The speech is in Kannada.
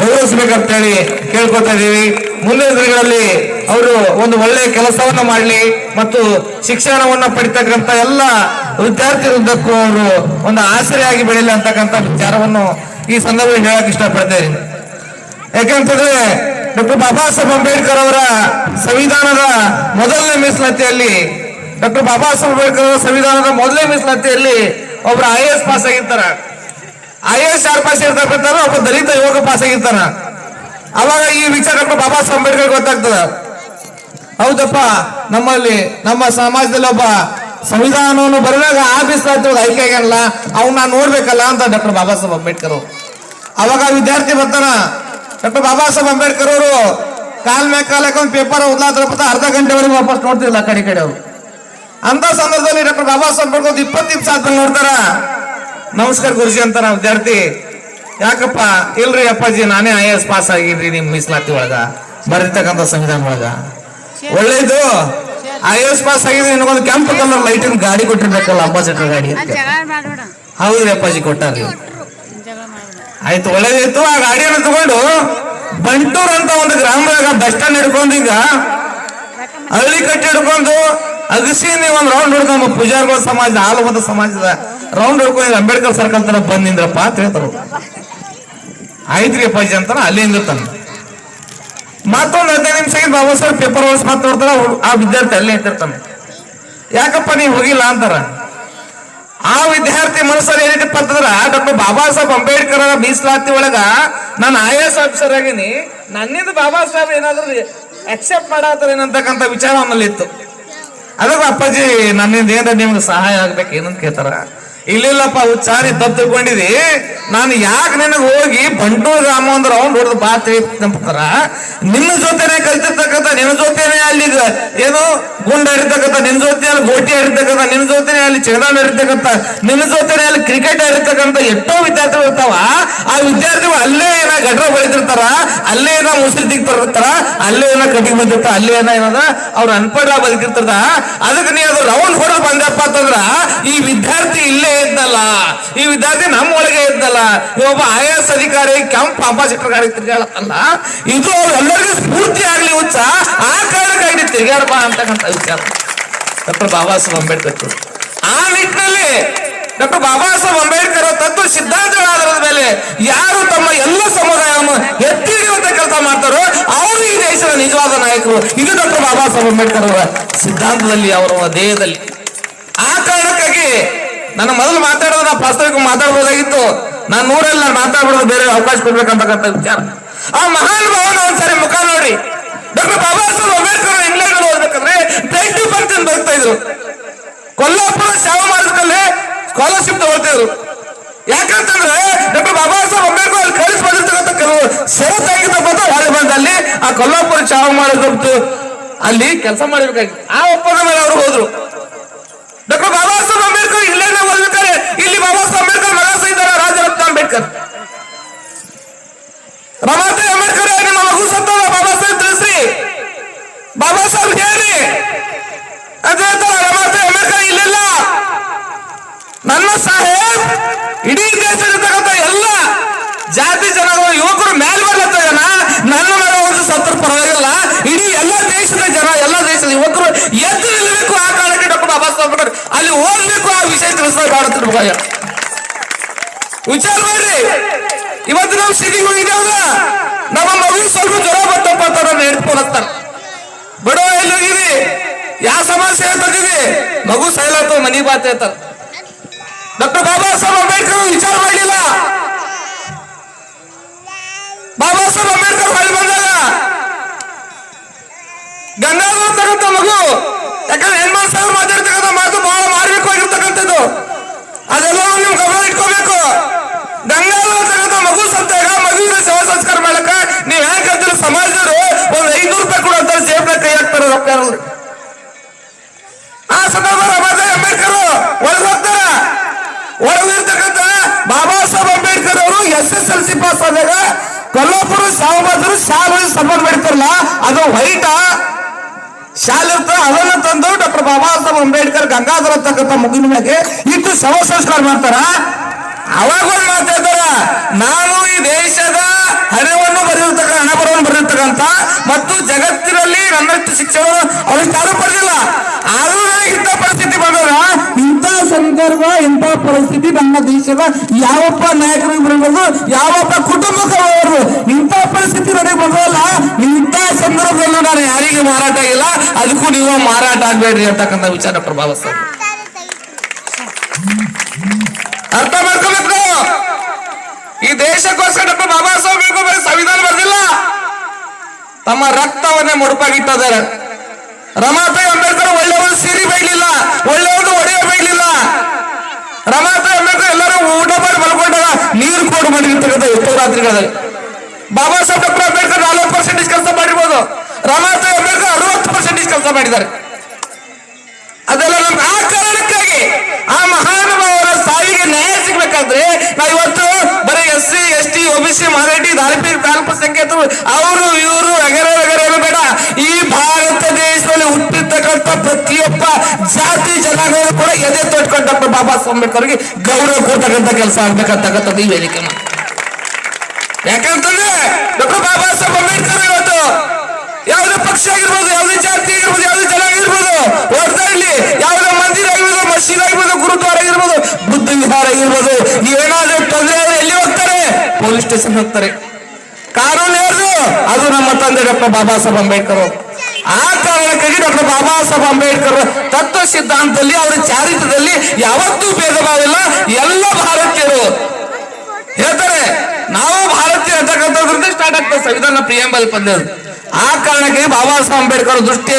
ಗೌರವಿಸಬೇಕಂತ ಹೇಳಿ ಕೇಳ್ಕೊತಾ ಇದೀವಿ. ಮುಂದಿನ ದಿನಗಳಲ್ಲಿ ಅವರು ಒಂದು ಒಳ್ಳೆಯ ಕೆಲಸವನ್ನ ಮಾಡಲಿ ಮತ್ತು ಶಿಕ್ಷಣವನ್ನ ಪಡಿತಕ್ಕಂತ ಎಲ್ಲ ವಿದ್ಯಾರ್ಥಿಗಳಿದ್ದಕ್ಕೂ ಅವರು ಒಂದು ಆಸರೆಯಾಗಿ ಬೆಳೀಲಿ ಅಂತಕ್ಕಂಥ ವಿಚಾರವನ್ನು ಈ ಸಂದರ್ಭದಲ್ಲಿ ಹೇಳಕ್ ಇಷ್ಟಪಡ್ತೇನೆ. ಯಾಕಂತಂದ್ರೆ ಡಾಕ್ಟರ್ ಬಾಬಾ ಸಾಹೇಬ್ ಅಂಬೇಡ್ಕರ್ ಅವರ ಸಂವಿಧಾನದ ಮೊದಲನೇ ಮೀಸಲಾತಿಯಲ್ಲಿ ಡಾಕ್ಟರ್ ಬಾಬಾ ಸಾಹೇಬ್ ಅಂಬೇಡ್ಕರ್ ಅವರ ಸಂವಿಧಾನದ ಮೊದಲನೇ ಮೀಸಲಾತಿಯಲ್ಲಿ ಒಬ್ರು IAS ಪಾಸ್ ಆಗಿರ್ತಾರ. IAS ಯಾರು ಪಾಸ್ ಇರ್ತಕ್ಕಂಥ ಒಬ್ಬ ದಲಿತ ಯುವಕ ಪಾಸ್ ಆಗಿರ್ತಾನ. ಅವಾಗ ಈ ವಿಚಾರ ಡಾಕ್ಟರ್ ಬಾಬಾ ಸಾಹೇಬ್ ಅಂಬೇಡ್ಕರ್ ಗೊತ್ತಾಗ್ತದ. ಹೌದಪ್ಪ, ನಮ್ಮಲ್ಲಿ ನಮ್ಮ ಸಮಾಜದಲ್ಲಿ ಒಬ್ಬ ಸಂವಿಧಾನವನ್ನು ಬರೆದಾಗ ಆ ಮೀಸಲಾತಿ ಆಯ್ಕೆ ಆಗ್ಯಾನಲ್ಲ, ಅವ್ನ ನಾನು ನೋಡ್ಬೇಕಲ್ಲ ಅಂತ ಡಾಕ್ಟರ್ ಬಾಬಾ ಸಾಹೇಬ್ ಅಂಬೇಡ್ಕರ್ ಅವಾಗ ವಿದ್ಯಾರ್ಥಿ ಬರ್ತಾನ. ಡಾಕ್ಟರ್ ಬಾಬಾ ಸಾಹೇಬ್ ಅಂಬೇಡ್ಕರ್ ಅವರು ಕಾಲ್ ಮ್ಯಾಗ ಕಾಲ್ ಹಾಕೊಂಡ್ ಪೇಪರ್ ಓದ್ಲಾತ್ರ ಅರ್ಧ ಗಂಟೆವರೆಗೆ ವಾಪಸ್ ನೋಡ್ತಿರ್ಲಿಲ್ಲ ಆ ಕಡೆ ಅವ್ರು. ಅಂತ ಸಂದರ್ಭದಲ್ಲಿ ಡಾಕ್ಟರ್ ಬಾಬಾ ಸಾಹೇಬ್ ಅಂಬೇಡ್ಕರ್ 20 ನಿಮಿಷ ಆದ್ಮೇಲೆ ನೋಡ್ತಾರ. ನಮಸ್ಕಾರ ಗುರುಜಿ ಅಂತ ನಾವು ವಿದ್ಯಾರ್ಥಿ. ಯಾಕಪ್ಪ? ಇಲ್ರಿ ಅಪ್ಪಾಜಿ, ನಾನೇ IAS ಪಾಸ್ ಆಗಿದ್ರಿ ನಿಮ್ ಮೀಸಲಾತಿ ಒಳಗ ಬರೀತಕ್ಕಂಥ ಸಂವಿಧಾನ ಒಳಗ. ಒಳ್ಳೇದು, IAS ಪಾಸ್ ಆಗಿದ್ರೆ ನಿನಗೊಂದು ಕೆಂಪು ಕಲರ್ ಲೈಟಿನ ಗಾಡಿ ಕೊಟ್ಟಿರ್ಬೇಕಲ್ಲ, ಅಂಬಾಸಿಡರ್ ಗಾಡಿ ಅಂತ. ಹೌದ್ರಿ ಅಪ್ಪಾಜಿ, ಕೊಟ್ಟಾರ್ರಿ. ಆಯ್ತು, ಒಳ್ಳೇದಾಯ್ತು. ಆ ಗಾಡಿಯನ್ನು ತಗೊಂಡು ಬಂಟೂರ್ ಅಂತ ಒಂದು ಗ್ರಾಮದಾಗ ಬಸ್ ಸ್ಟ್ಯಾಂಡ್ ಹಿಡ್ಕೊಂಡು ಈಗ ಹಳ್ಳಿ ಕಟ್ಟಿ ಹಿಡ್ಕೊಂಡು ಅಗಸಿ ನೀವು ಒಂದು ರೌಂಡ್ ಹೊಡ್ಕೊಂಡು ನಮ್ಮ ಪೂಜಾರಿಗಳ ಸಮಾಜದ ಹಾಲುಮತ ಸಮಾಜದ ರೌಂಡ್ ಹೊಡ್ಕೊಂಡು ಅಂಬೇಡ್ಕರ್ ಸರ್ಕಲ್ ತರ ಬಂದ್ ನಿಂದ್ರಪ್ಪ ಅಂತ ಹೇಳ್ತಾರ. ಆಯ್ತ್ರಿ ಅಪ್ಪಾಜಿ ಅಂತಾನ ಅಲ್ಲಿಂದ ತಾನ. ಮತ್ತೊಂದು 15 ನಿಮಿಷ ಬಾಬಾ ಸಾಹೇಬ್ ಪೇಪರ್ ಓದಿಸ್ ಮಾತಾಡ್ತಾರ. ಆ ವಿದ್ಯಾರ್ಥಿ ಅಲ್ಲೇ ಇರ್ತಾನೆ. ಯಾಕಪ್ಪ ನೀವು ಹೋಗಿಲ್ಲ ಅಂತಾರ. ಆ ವಿದ್ಯಾರ್ಥಿ ಮನಸ್ಸಲ್ಲಿ ಏನಿಟ್ಟಪ್ಪ ಅಂತಂದ್ರ ಡಾಕ್ಟರ್ ಬಾಬಾ ಸಾಹೇಬ್ ಅಂಬೇಡ್ಕರ್ ಮೀಸಲಾತಿ ಒಳಗ ನಾನು IAS ಆಫೀಸರ್ ಆಗೀನಿ, ನನ್ನಿಂದ ಬಾಬಾ ಸಾಹೇಬ್ ಏನಾದ್ರು ಅಕ್ಸೆಪ್ಟ್ ಮಾಡತ್ತಾರ ಏನಂತಕ್ಕಂಥ ವಿಚಾರ ಅವನಲ್ಲಿ ಇತ್ತು. ಅದಕ್ಕೆ ಅಪ್ಪಾಜಿ ನನ್ನಿಂದ ಏನಾರ ನಿಮ್ಗೆ ಸಹಾಯ ಆಗ್ಬೇಕು ಏನಂತ ಕೇಳ್ತಾರ. ಇಲ್ಲಿಲ್ಲಪ್ಪ, ಹುಚ್ಚಾರಿ ತಪ್ಪು ತಿಳ್ಕೊಂಡಿದಿ. ನಾನು ಯಾಕೆ ನಿನಗೆ ಹೋಗಿ ಬಂಟೂರು ಗ್ರಾಮ ಒಂದು ರೌಂಡ್ ಹೊಡೆದು ಬಾ ತಿಳ್ತಾರ. ನಿನ್ನ ಜೊತೆನೆ ಕಲ್ತಿರ್ತಕ್ಕಂಥ, ನಿನ್ನ ಜೊತೆನೆ ಅಲ್ಲಿ ಏನು ಗುಂಡ ಆಡಿರ್ತಕ್ಕಂಥ, ನಿನ್ನ ಜೊತೆ ಅಲ್ಲಿ ಗೋಟಿ ಆಡಿರ್ತಕ್ಕಂಥ, ನಿನ್ನ ಜೊತೆನೆ ಅಲ್ಲಿ ಚೆಗದಾನ ಆಡಿರ್ತಕ್ಕಂಥ, ನಿನ್ನ ಜೊತೆನೆ ಅಲ್ಲಿ ಕ್ರಿಕೆಟ್ ಆಡಿರ್ತಕ್ಕಂಥ ಎಷ್ಟೋ ವಿದ್ಯಾರ್ಥಿಗಳು ಇರ್ತಾವ. ಆ ವಿದ್ಯಾರ್ಥಿಗಳು ಅಲ್ಲೇ ಏನ ಗಡ್ರ ಬೆಳೆದಿರ್ತಾರ, ಅಲ್ಲೇ ಏನ ಮುಸ್ರಿ ತಿಕ್ತಿರ್ತಾರ, ಅಲ್ಲೇ ಏನ ಕಟ್ಟಿಗೆ ಬಂದಿರ್ತಾರ, ಅಲ್ಲೇ ಏನದ ಅವ್ರು ಅನ್ಪಡ ಬದುಕಿರ್ತಾರ. ಅದಕ್ಕೆ ನೀ ಅದು ರೌಂಡ್ ಹೊಡೆದು ಬಂದಪ್ಪ ಅಂತಂದ್ರ ಈ ವಿದ್ಯಾರ್ಥಿ ಇಲ್ಲೇ ಇದ್ದಲ್ಲ, ಈ ವಿದ್ಯಾರ್ಥಿ ನಮ್ಮ ಒಳಗೆ ಇದ್ದಲ್ಲ, ಒಬ್ಬ IAS ಅಧಿಕಾರಿ ಕೆಂಪ್ ಅಂಬಾಸಿಡರ್ ಗಾಡಿ ತಿರ್ಗಾಡತ್ತಲ್ಲ, ಇದು ಎಲ್ಲರಿಗೂ ಸ್ಫೂರ್ತಿ ಆಗ್ಲಿ ಹುಚ್ಚ, ಆ ಕಾರಣಕ್ಕಾಗಿ ತಿರ್ಗಾಡಬಾ ಅಂತಕ್ಕಂಥ ವಿಚಾರ ಡಾಕ್ಟರ್ ಬಾಬಾ ಸಾಹೇಬ್ ಅಂಬೇಡ್ಕರ್. ಆ ನಿಟ್ಟಿನಲ್ಲಿ ಡಾಕ್ಟರ್ ಬಾಬಾ ಸಾಹೇಬ್ ಅಂಬೇಡ್ಕರ್ ತತ್ವ ಸಿದ್ಧಾಂತಗಳ ಆಧಾರದ ಮೇಲೆ ಯಾರು ತಮ್ಮ ಎಲ್ಲ ಸಮುದಾಯವನ್ನು ಎತ್ತಿ ಹಿಡಿಯುವಂತ ಕೆಲಸ ಮಾಡ್ತಾರೋ ಅವರು ಈ ದೇಶದ ನಿಜವಾದ ನಾಯಕರು. ಇದು ಡಾಕ್ಟರ್ ಬಾಬಾ ಸಾಹೇಬ್ ಅಂಬೇಡ್ಕರ್ ಅವರ ಸಿದ್ಧಾಂತದಲ್ಲಿ, ಅವರ ದೇಹದಲ್ಲಿ. ಆ ಕಾರಣಕ್ಕಾಗಿ ನನ್ನ ಮೊದಲು ಮಾತಾಡೋದು ನಾ ವಾಸ್ತವಿಕ ಮಾತಾಡ್ಬೋದಾಗಿತ್ತು. ನಾನು ನೂರಲ್ಲಿ ಮಾತಾಡ್ಬಿಡೋದು, ಬೇರೆ ಅವಕಾಶ ಕೊಡ್ಬೇಕಂತಕ್ಕಂಥ ವಿಚಾರ. ಆ ಮಹಾನ್ ಭಾವನ ಒಂದ್ಸರಿ ಮುಖ ನೋಡಿ. ಡಾಕ್ಟರ್ ಬಾಬಾ ಸಾಹೇಬ್ ಅಂಬೇಡ್ಕರ್ ಇಂಗ್ಲೆಂಡ್ ಓದ್ಬೇಕಂದ್ರೆ 90% ಬರ್ತಾ ಇದ್ರು. ಕೊಲ್ಲಾಪುರ ಸೇವಾ ಮಾರ್ಗದಲ್ಲಿ ಸ್ಕಾಲರ್ಶಿಪ್ ತಗೊಳ್ತಿದ್ರು. ಯಾಕಂತಂದ್ರೆ ಡಾಕ್ಟರ್ ಬಾಬಾ ಸಾಹೇಬ್ ಅಂಬೇಡ್ಕರ್ ಅಲ್ಲಿ ಕಳಿಸಿ ಬಂದಿರ್ತಕ್ಕಂಥ ಕೆಲವು ಷರತ್ತಾಗಿದ್ದಪ್ಪ ಅಂತ ಹೊಳೆ ಬಂದಲ್ಲಿ ಆ ಕೊಲ್ಲಾಪುರ ಸೇವಾ ಮಾಡಿದ್ದು ಅಲ್ಲಿ ಕೆಲಸ ಮಾಡಿರ್ಬೇಕಾಗಿತ್ತು. ಆ ಒಪ್ಪಂದ ಮೇಲೆ ಅವರು ಹೋದ್ರು. ಡಾಕ್ಟರ್ ಬಾಬಾ ಸಾಹೇಬ್ ಅಂಬೇಡ್ಕರ್ ಇಂಗ್ಲೆಂಡ್ ಓದ್ಬೇಕಾರೆ ಇಲ್ಲಿ ಬಾಬಾ ಸಾಹೇಬ್ ಅಂಬೇಡ್ಕರ್ ಮಗ ಇದ್ದಾರೆ, ರಾಜರತ್ನ ಅಂಬೇಡ್ಕರ್. ರಮಾದೇವಿ ಅಂಬೇಡ್ಕರ್ ನಿಮ್ಮ ಮಗು ಸತ್ತೋದ ಬಾಬಾ ಸಾಹೇಬ್ ತಿಳಿಸ್ರಿ, ಬಾಬಾ ಸಾಹೇಬ್ ಹೇಳಿ ಅಂತ ಹೇಳ್ತಾರೆ. ರಮಾದೇವಿ ಅಂಬೇಡ್ಕರ್ ಇಲ್ಲಿಲ್ಲ. ನನ್ನ ಸಾಹೇಬ್ ಇಡೀ ದೇಶದಲ್ಲಿರ್ತಕ್ಕಂಥ ಎಲ್ಲ ಜಾತಿ ಜನಗಳು ಯುವಕರು ಮೇಲ್ ಬರ್ಲತ್ತ ಜನ, ನನ್ನ ಮಗ ಒಂದು ಸತ್ತರ ಪರವಾಗಿಲ್ಲ, ಇಡೀ ಎಲ್ಲ ದೇಶದ ಜನ, ಎಲ್ಲ ದೇಶದ ಯುವಕರು ಎದ್ದು ನಿಲ್ಲಬೇಕು. ಆ ಕಾರಣಕ್ಕೆ ಡಾಕ್ಟರ್ ಬಾಬಾ ಸಾಹೇಬ್ ಅಂಬೇಡ್ಕರ್ ಅಲ್ಲಿ ಓದ್ಬೇಕು, ಆ ವಿಷಯ ತಿಳಿಸ್ಬೇಕಾಗುತ್ತಿರ್ಬೇಕು. ವಿಚಾರ ಮಾಡ್ರಿ, ಇವತ್ತು ನಾವು ಸಿಟಿಗೆ ಹೋಗಿದ್ದೇವಲ್ಲ, ನಮ್ಮ ಮಗು ಸ್ವಲ್ಪ ಜ್ವರ ಬಂತಪ್ಪ ಅಂತ ನಾನು ಹಿಡ್ಕೊಂಡು ಹತ್ತಾರ. ಬಡವ ಎಲ್ಲಿ ಹೋಗಿರಿ, ಯಾವ ಸಮಸ್ಯೆ ಹೇಳ್ತಿದ್ದೀವಿ, ಮಗು ಸೈಲತ್ತು ಮನಿ ಬಾತ್ ಹೇಳ್ತಾರ. ಡಾಕ್ಟರ್ ಬಾಬಾ ಸಾಹೇಬ್ ಅಂಬೇಡ್ಕರ್ ವಿಚಾರ ಮಾಡಲಿಲ್ಲ. ಬಾಬಾ ಸಾಹೇಬ್ ಅಂಬೇಡ್ಕರ್ ಹೊಳಿ ಬಂದಾಗ ಗಂಗಾಧರ ತಕ್ಕಂಥ ಮಗು, ಯಾಕಂದ್ರೆ ಹೆಣ್ಮನ್ ಸಾಹೇಬ್ ಮಾತಾಡ್ತಕ್ಕಂಥ ಮಾತು ಬಹಳ ಮಾರ್ಮಿಕವಾಗಿರ್ತಕ್ಕಂಥದ್ದು, ಅದೆಲ್ಲ ನೀವು ಗಮನ ಇಟ್ಕೋಬೇಕು. ಗಂಗಾಧರ ತಕ್ಕಂಥ ಮಗು ಸತ್ತಾಗ ಮಗುವಿನ ಶವ ಸಂಸ್ಕಾರ ಮಾಡಕ ನೀವ್ ಹೆಂಗ್ ಕಲ್ತಿರೋ ಸಮಾಜದವರು ಒಂದು 500 ರೂಪಾಯಿ ಕೂಡ ಅಂತಾರೆ, ಸೇಬ್ನ ಕೈ ಹಾಕ್ತಾರೆ ರೊಕ್ಕ. ಆ ಸಂದರ್ಭ ರಮಾದೇವಿ ಅಂಬೇಡ್ಕರ್ ಒಳಗೆ ಹೋಗ್ತಾರ. ಒಳಗಿರ್ತಕ್ಕಂಥ ಬಾಬಾ ಸಾಹೇಬ್ ಅಂಬೇಡ್ಕರ್ ಅವರು SSLC ಪಾಸ್ ಆದಾಗ ಕೊಲ್ಲಾಪುರ ಸಾವಬಾದ್ರು ಶಾಲೆ ಸಂಬಂಧ ಮಾಡಿರ್ತಾರಲ್ಲ, ಅದು ವೈಟ್ ಶಾಲೆ ಇರ್ತಾರೆ, ಅದನ್ನ ತಂದು ಡಾಕ್ಟರ್ ಬಾಬಾ ಸಾಹೇಬ್ ಅಂಬೇಡ್ಕರ್ ಗಂಗಾಧರ ಅಂತಕ್ಕಂಥ ಮಗುವಿನ ಮೇಲೆ ಇಟ್ಟು ಶವ ಸಂಸ್ಕಾರ ಮಾಡ್ತಾರ. ಅವಾಗ ಒಂದು ಮಾತಾಡ್ತಾರ, ನಾನು ಈ ದೇಶದ ಹಣವನ್ನು ಶಿಕ್ಷಣವನ್ನು ಬರೆದಿರ್ತಕ್ಕಂಥ ಮತ್ತು ಜಗತ್ತಿನಲ್ಲಿ ನನ್ನಷ್ಟು ಶಿಕ್ಷಣ ಅವ್ರಿಗೆ ಯಾರು ಪಡೆದಿಲ್ಲ. ಆದ್ರೂ ನನಗೆ ಇಂಥ ಪರಿಸ್ಥಿತಿ ಬಂದಾಗ ಇಂಥ ಸಂದರ್ಭ ಇಂಥ ಪರಿಸ್ಥಿತಿ ನಮ್ಮ ದೇಶದ ಯಾವಪ್ಪ ನಾಯಕರಿಗೆ ಬರಬಹುದು, ಯಾವಪ್ಪ ಕುಟುಂಬಕ್ಕೆ ಬರಬಹುದು. ಇಂಥ ಪರಿಸ್ಥಿತಿ ನನಗೆ ಬಂದಲ್ಲ, ಇಂಥ ಸಂದರ್ಭದಲ್ಲೂ ನಾನು ಯಾರಿಗೆ ಮಾರಾಟ ಆಗಿಲ್ಲ, ಅದಕ್ಕೂ ನೀವು ಮಾರಾಟ ಆಗ್ಬೇಡ್ರಿ ಅಂತಕ್ಕಂಥ ವಿಚಾರ ಪ್ರಭಾವ ಸರ್ ಅರ್ಥ ಮಾಡ್ಕೋಬೇಕು. ಈ ದೇಶಕ್ಕೋಸ್ಕರ ಡಾಕ್ಟರ್ ಬಾಬಾ ಸಾಹೇಬ್ ಅಂಬೇಡ್ಕರ್ ಸಂವಿಧಾನ ಬರೆದಿಲ್ಲ, ತಮ್ಮ ರಕ್ತವನ್ನೇ ಮುಡುಪಾಗಿಟ್ಟಿದ್ದಾರೆ. ರಮಾಬಾಯಿ ಅಂಬೇಡ್ಕರ್ ಒಳ್ಳೆ ಒಂದು ಸೀರೆ ಬೇಡಲಿಲ್ಲ, ಒಳ್ಳೆ ಒಂದು ಒಡೆಯ ಬೇಡಲಿಲ್ಲ. ರಮಾಬಾಯಿ ಅಂಬೇಡ್ಕರ್ ಎಲ್ಲರೂ ಊಟ ಮಾಡಿ ಮಲ್ಕೊಂಡಾಗ ನೀರು ಕೊಡು ಮಾಡಿರ್ತಕ್ಕಂಥ ಎಷ್ಟೋ ರಾತ್ರಿಗಳಲ್ಲಿ. ಬಾಬಾ ಸಾಹೇಬ್ ಡಾಕ್ಟರ್ ಅಂಬೇಡ್ಕರ್ 40% ಕೆಲಸ ಮಾಡಿರ್ಬೋದು, ರಮಾಬಾಯಿ ಅಂಬೇಡ್ಕರ್ 60% ಕೆಲಸ ಮಾಡಿದ್ದಾರೆ. ಅದೆಲ್ಲ ನಮ್ಗೆ ಆ ಕಾರಣಕ್ಕಾಗಿ ಆ ಮಹಾನುಭಾವರ ಸಾವಿಗೆ ನ್ಯಾಯ ಸಿಗ್ಬೇಕಾದ್ರೆ ನಾವು ಇವತ್ತು ಬರೀ SC ST OBC ಮರಾಠಿ ಅಲ್ಪಸಂಖ್ಯಾತರು ಅವರು ಇವರು ವಗೇರೆ ವಗೇರೆ ಬೇಡ. ಈ ಭಾರತ ದೇಶದಲ್ಲಿ ಹುಟ್ಟಿರ್ತಕ್ಕಂಥ ಪ್ರತಿಯೊಬ್ಬ ಜಾತಿ ಜನಾಂಗಗಳು ಕೂಡ ಎದೆ ತೊಟ್ಕೊಂಡು ಡಾಕ್ಟರ್ ಬಾಬಾ ಸಾಹೇಬ್ ಅಂಬೇಡ್ಕರ್ಗೆ ಗೌರವ ಕೊಡ್ತಕ್ಕಂಥ ಕೆಲಸ ಆಗ್ಬೇಕಂತಕ್ಕಂಥದ್ದು ಈ ವೇದಿಕೆ. ಯಾಕಂತಂದ್ರೆ ಡಾಕ್ಟರ್ ಬಾಬಾ ಸಾಹೇಬ್ ಅಂಬೇಡ್ಕರ್ ಇವತ್ತು ಯಾವುದೇ ಪಕ್ಷ ಆಗಿರ್ಬೋದು, ಯಾವುದೇ ಜಾತಿ ಆಗಿರ್ಬೋದು, ಯಾವುದೇ ಜನಾಂಗ ಆಗಿರ್ಬೋದು, ಹೋಗ್ತಾ ಇಲ್ಲಿ ಯಾವುದೇ ಮಂದಿರ ಆಗಿರ್ಬೋದು, ಮಸೀದ್ ಆಗಿರ್ಬೋದು, ಗುರುದ್ವಾರ ಆಗಿರ್ಬೋದು, ಬುದ್ಧ ವಿಹಾರ ಆಗಿರ್ಬೋದು, ನೀವೇನಾದ್ರೂ ತೊಂದರೆ ಆದ್ರೆ ಎಲ್ಲಿ ಹೋಗ್ತಾರೆ? ಪೊಲೀಸ್ ಸ್ಟೇಷನ್ ಹೋಗ್ತಾರೆ. ಕಾನೂನು ಯಾರ್ದು? ಅದು ನಮ್ಮ ತಂದೆ ಡಾಕ್ಟರ್ ಬಾಬಾ ಸಾಹೇಬ್ ಅಂಬೇಡ್ಕರ್. ಆ ಕಾರಣಕ್ಕಾಗಿ ಡಾಕ್ಟರ್ ಬಾಬಾ ಸಾಹೇಬ್ ಅಂಬೇಡ್ಕರ್ ತತ್ವ ಸಿದ್ಧಾಂತದಲ್ಲಿ, ಅವರ ಚಾರಿತ್ರದಲ್ಲಿ ಯಾವತ್ತೂ ಭೇದ ಭಾವ ಇಲ್ಲ. ಎಲ್ಲ ಭಾರತೀಯರು ಹೇಳ್ತಾರೆ ನಾವು ಭಾರತೀಯ ಅಂತಕ್ಕಂಥದ್ರಿಂದ ಸ್ಟಾರ್ಟ್ ಆಗ್ತದೆ ಸಂವಿಧಾನ ಪ್ರಿಯಾಂಬಲ್ ಪದ್ಧತಿ. ಆ ಕಾರಣಕ್ಕೆ ಬಾಬಾ ಸಾಹೇಬ್ ಅಂಬೇಡ್ಕರ್ ದೃಷ್ಟಿ